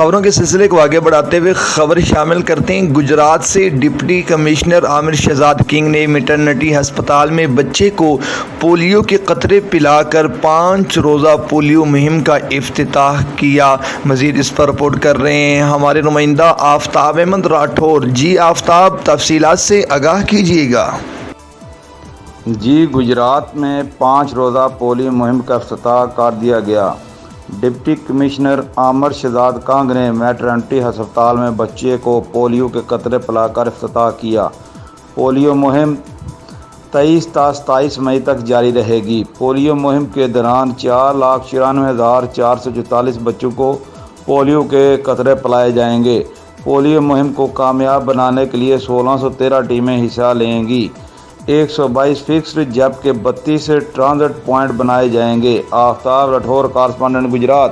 خبروں کے سلسلے کو آگے بڑھاتے ہوئے خبر شامل کرتے ہیں۔ گجرات سے ڈپٹی کمشنر عامر شہزاد کنگ نے میٹرنٹی ہسپتال میں بچے کو پولیو کے قطرے پلا کر 5 روزہ پولیو مہم کا افتتاح کیا۔ مزید اس پر رپورٹ کر رہے ہیں ہمارے نمائندہ آفتاب احمد راٹھور۔ جی آفتاب، تفصیلات سے آگاہ کیجیے گا۔ جی، گجرات میں 5 روزہ پولیو مہم کا افتتاح کر دیا گیا۔ ڈپٹی کمشنر عامر شہزاد کنگ نے میٹرنٹی ہسپتال میں بچے کو پولیو کے قطرے پلا کر افتتاح کیا۔ پولیو مہم 23 تا 27 مئی تک جاری رہے گی۔ پولیو مہم کے دوران 4,94,444 بچوں کو پولیو کے قطرے پلائے جائیں گے۔ پولیو مہم کو کامیاب بنانے کے لیے 1613 ٹیمیں حصہ لیں گی۔ 122 فکسڈ جبکہ 32 ٹرانزٹ پوائنٹ بنائے جائیں گے۔ آفتاب راٹھور، کارسپونڈنٹ، گجرات۔